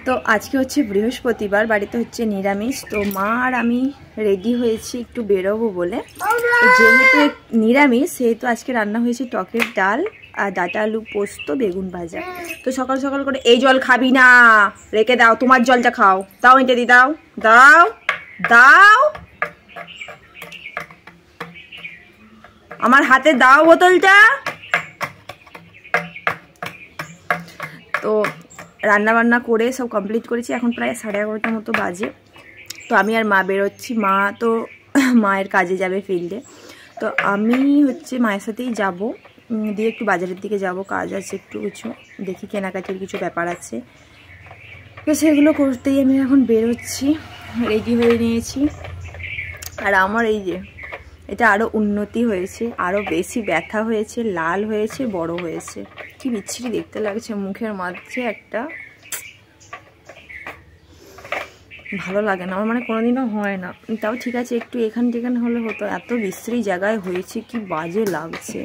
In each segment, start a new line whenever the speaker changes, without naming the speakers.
তো আজকে হচ্ছে বৃহস্পতিবার, বাড়িতে হচ্ছে নিরামিষ। তো মা আর আমি রেডি হয়েছি একটু বেরোবো বলে। যেহেতু নিরামিষ সেহেতু আজকে রান্না হয়েছে টকের ডাল আর ডাঁটা আলু পোস্ত বেগুন ভাজা। তো সকাল সকাল করে এই জল খাবি না, রেখে দাও, তোমার জলটা খাও, দাও এটা দি, দাও দাও দাও, আমার হাতে দাও বোতলটা। তো রান্না বান্না করে সব কমপ্লিট করেছি, এখন প্রায় 11:30টার মতো বাজে। তো আমি আর মা বেরোচ্ছি। মা তো মায়ের কাজে যাবে ফিল্ডে, তো আমি হচ্ছে মায়ের সাথেই যাব, দিয়ে একটু বাজারের দিকে যাব, কাজ আছে একটু কিছু, দেখি কেনাকাটির কিছু ব্যাপার আছে, তো সেগুলো করতেই আমি এখন বেরোচ্ছি। রেডি হয়ে নিয়েছি। আর আমার এই যে এটা আরও উন্নতি হয়েছে, আরও বেশি ব্যথা হয়েছে, লাল হয়েছে, বড় হয়েছে, কি বিচ্ছিরি দেখতে লাগছে, মুখের মাঝে একটা ভালো লাগে না আমার, মানে কোনোদিনও হয় না। তাও ঠিক আছে, একটু এখান টেখান হলে হতো, এত বিশ্রী জায়গায় হয়েছে, কি বাজে লাগছে।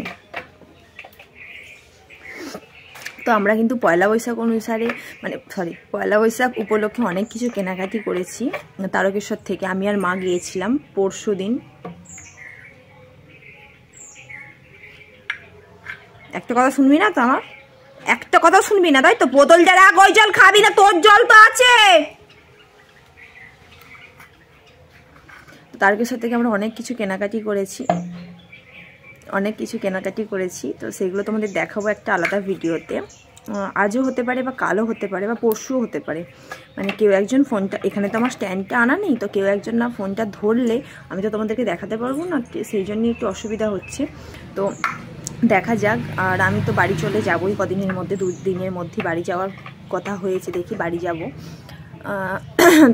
তো আমরা কিন্তু পয়লা বৈশাখ অনুসারে, মানে পয়লা বৈশাখ উপলক্ষে অনেক কিছু কেনাকাটি করেছি তারকেশ্বর থেকে। আমি আর মা গিয়েছিলাম পরশু দিন। একটা কথা শুনবি না তো আমার, একটা কথা শুনবি না, তাই তো? বোতলটা রাখ, ওই জল খাবি না, তোর জল তো আছে। তারকেশ্বর থেকে আমরা অনেক কিছু কেনাকাটি করেছি, তো সেগুলো তোমাদের দেখাবো একটা আলাদা ভিডিওতে। আজও হতে পারে বা কালও হতে পারে বা পরশুও হতে পারে, মানে কেউ একজন ফোনটা, এখানে তো আমার স্ট্যান্ডটা আনা নেই, তো কেউ একজন না ফোনটা ধরলে আমি তো তোমাদেরকে দেখাতে পারবো না, সেই জন্যই একটু অসুবিধা হচ্ছে। তো দেখা যাক। আর আমি তো বাড়ি চলে যাবোই কদিনের মধ্যে, 2 দিনের মধ্যে বাড়ি যাওয়ার কথা হয়েছে, দেখি বাড়ি যাব।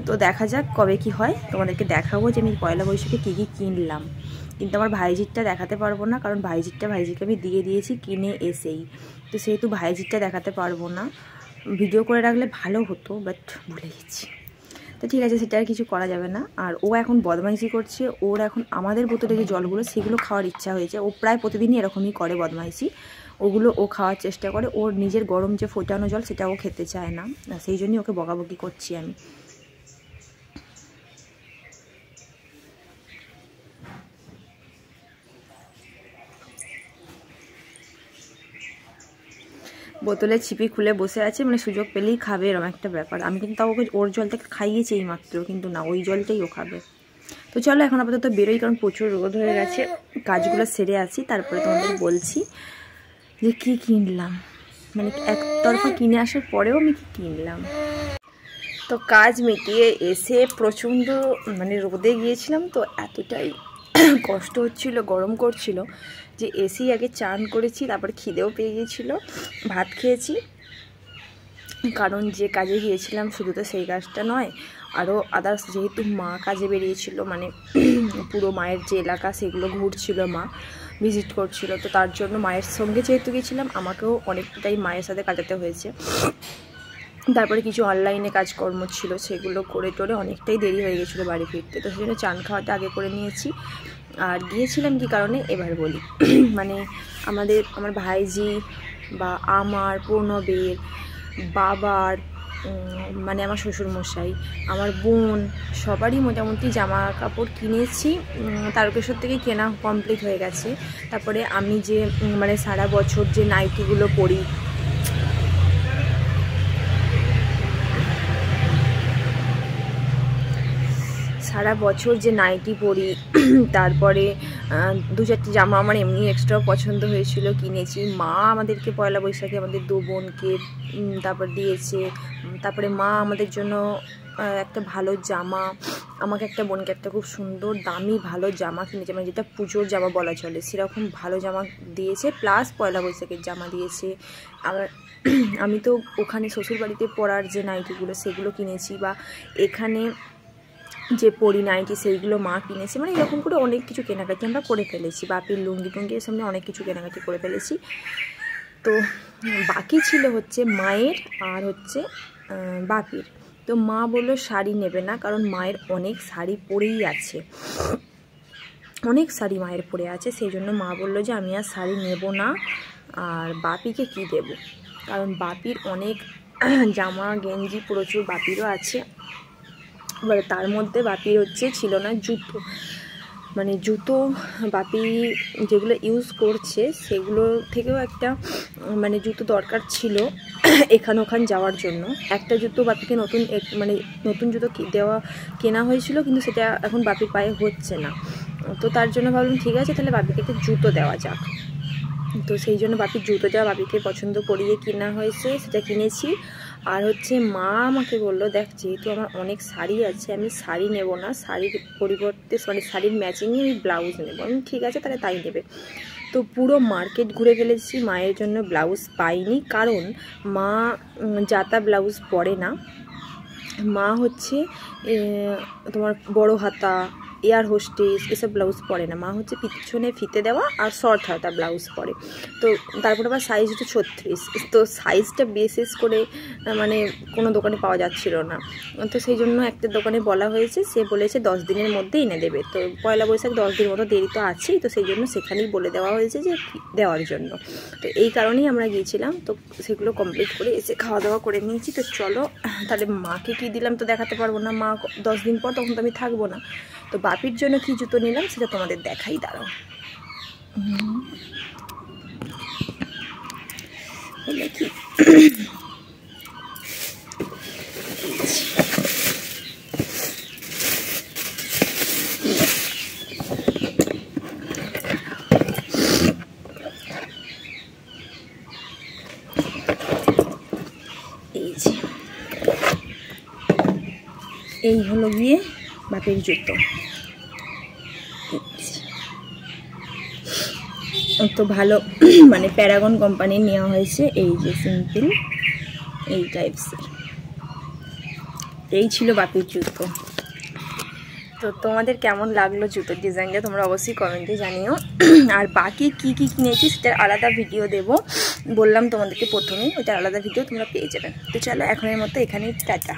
তো দেখা যাক কবে কি হয়, তোমাদেরকে দেখাবো যে আমি পয়লা বৈশাখে কী কী কিনলাম। কিন্তু আমার ভাইজিরটা দেখাতে পারবো না, কারণ ভাইজিকে আমি দিয়ে দিয়েছি কিনে এসেই, তো সেহেতু ভাইজিরটা দেখাতে পারবো না। ভিডিও করে রাখলে ভালো হতো, বাট ভুলে গেছি। তো ঠিক আছে, সেটা আর কিছু করা যাবে না। আর ও এখন বদমাইশি করছে, ওর এখন আমাদের বোতলে যে জলগুলো সেগুলো খাওয়ার ইচ্ছা হয়েছে। ও প্রায় প্রতিদিনই এরকমই করে বদমাইশি, ওগুলো ও খাওয়ার চেষ্টা করে। ওর নিজের গরম যে ফোটানো জল সেটা ও খেতে চায় না, সেই জন্যই ওকে বকাবকি করছি আমি। বোতলে ছিপি খুলে বসে আছে, মানে সুযোগ পেলেই খাবে, এরকম একটা ব্যাপার। আমি কিন্তু তাও ওকে ওর জলটাকে খাইয়েছি এই মাত্র, কিন্তু না, ওই জলটাই ও খাবে। তো চলো এখন আপাতত বেরোই, কারণ প্রচুর রোদ হয়ে গেছে। কাজগুলো সেরে আসি, তারপরে তোমাদের বলছি যে কী কিনলাম, মানে একতরফা কিনে আসার পরেও আমি কী কিনলাম। তো কাজ মিটিয়ে এসে প্রচণ্ড মানে রোদে গিয়েছিলাম, তো এতটাই কষ্ট হচ্ছিল, গরম করছিল, যে এসি আগে চান করেছি, তারপর খিদেও পেয়ে গিয়েছিল, ভাত খেয়েছি। কারণ যে কাজে গিয়েছিলাম শুধু তো সেই কাজটা নয়, আরও আদার্স, যেহেতু মা কাজে বেরিয়েছিল, মানে পুরো মায়ের যে এলাকা সেগুলো ঘুরছিল, মা ভিজিট করছিল, তো তার জন্য মায়ের সঙ্গে যেহেতু গিয়েছিলাম, আমাকেও অনেকটাই মায়ের সাথে কাটাতে হয়েছে। তারপরে কিছু অনলাইনে কাজকর্ম ছিল, সেগুলো করে টোরে অনেকটাই দেরি হয়ে গেছিলো বাড়ি ফিরতে, তো সেই জন্য চান খাওয়াটা আগে করে নিয়েছি। আর গিয়েছিলাম কি কারণে এবার বলি। মানে আমার ভাইজি বা আমার প্রণবের বাবার, মানে আমার শ্বশুরমশাই, আমার বোন, সবারই মোটামুটি জামা কাপড় কিনেছি। তারকেশ্বর থেকে কেনা কমপ্লিট হয়ে গেছে। তারপরে আমি যে মানে সারা বছর যে নাইটিগুলো পরি, তারপরে 2-4টি জামা আমার এমনি এক্সট্রা পছন্দ হয়েছিল, কিনেছি। মা আমাদেরকে পয়লা বৈশাখে আমাদের 2 বোনকে তারপর দিয়েছে। তারপরে মা আমাদের জন্য একটা ভালো জামা, আমাকে একটা বোনকে একটা খুব সুন্দর দামি ভালো জামা কিনেছে, মানে যেটা পুজোর জামা বলা চলে, সেরকম ভালো জামা দিয়েছে, প্লাস পয়লা বৈশাখের জামা দিয়েছে। আবার আমি তো ওখানে শ্বশুরবাড়িতে পরার যে নাইটিগুলো সেগুলো কিনেছি, বা এখানে যে পরি নাইটি সেইগুলো মা কিনেছে, মানে এরকম করে অনেক কিছু কেনাকাটি আমরা করে ফেলেছি। বাপির লুঙ্গি টুঙ্গি এর সামনে অনেক কিছু কেনাকাটি করে ফেলেছি। তো বাকি ছিল হচ্ছে মায়ের আর হচ্ছে বাপির। তো মা বললো শাড়ি নেবে না, কারণ মায়ের অনেক শাড়ি পরেই আছে, অনেক শাড়ি মায়ের পরে আছে, সেই জন্য মা বললো যে আমি আর শাড়ি নেব না। আর বাপিকে কি দেব, কারণ বাপির অনেক জামা গেঞ্জি প্রচুর বাপিরও আছে। এবার তার মধ্যে বাপির ছিল না জুতো, মানে জুতো বাপি যেগুলো ইউজ করছে সেগুলো থেকেও একটা মানে জুতো দরকার ছিল এখান ওখান যাওয়ার জন্য। একটা জুতো বাপিকে নতুন জুতো কেনা হয়েছিল, কিন্তু সেটা এখন বাপির পায়ে হচ্ছে না। তো তার জন্য ভাবলাম ঠিক আছে তাহলে বাপিকে একটা জুতো দেওয়া যাক। তো সেই জন্য বাপির জুতো যা বাপিকে পছন্দ করিয়ে কেনা হয়েছে সেটা কিনেছি। আর মা আমাকে বললো, দেখ যেহেতু আমার অনেক শাড়ি আছে, আমি শাড়ি নেব না, শাড়ির পরিবর্তে মানে শাড়ির ম্যাচিংয়ে আমি ব্লাউজ নেব। আমি ঠিক আছে তাহলে তাই নেবে। তো পুরো মার্কেট ঘুরে ফেলেছি, মায়ের জন্য ব্লাউজ পাইনি, কারণ মা জাতা ব্লাউজ পরে না। মা তোমার বড় হাতা, এয়ার হোস্টেস এসব ব্লাউজ পরে না। মা পিছনে ফিতে দেওয়া আর শর্ট হাতা ব্লাউজ পরে। তো তারপর আবার সাইজ 36, তো সাইজটা বিশেষ করে মানে কোনো দোকানে পাওয়া যাচ্ছিল না। তো সেই জন্য একটা দোকানে বলা হয়েছে, সে বলেছে 10 দিনের মধ্যে এনে দেবে। তো পয়লা বৈশাখ 10 দিনের মতো দেরি তো আছেই, তো সেই জন্য সেখানেই বলে দেওয়া হয়েছে যে দেওয়ার জন্য। তো এই কারণেই আমরা গিয়েছিলাম। তো সেগুলো কমপ্লিট করে এসে খাওয়া দাওয়া করে নিয়েছি। তো চলো তাহলে মাকে কী দিলাম তো দেখাতে পারবো না, মা 10 দিন পর তখন তো আমি থাকবো না। তো বাপির জন্য কি জুতো নিলাম সেটা তোমাদের দেখাই, দাঁড়াও। কি এই হলো গিয়ে বাপির জুতো। তো ভালো মানে প্যারাগন কোম্পানির নেওয়া হয়েছে। এই যে সিম্পল এই টাইপসের, এই ছিল বাপির জুতো। তো তোমাদের কেমন লাগলো জুতোর ডিজাইনটা তোমরা অবশ্যই কমেন্টে জানিও। আর বাকি কি কি কিনেছি সেটার আলাদা ভিডিও দেব, বললাম তোমাদেরকে প্রথমেই, ওইটার আলাদা ভিডিও তোমরা পেয়ে যাবে। তো চলো এখনের মতো এখানেই টাটা।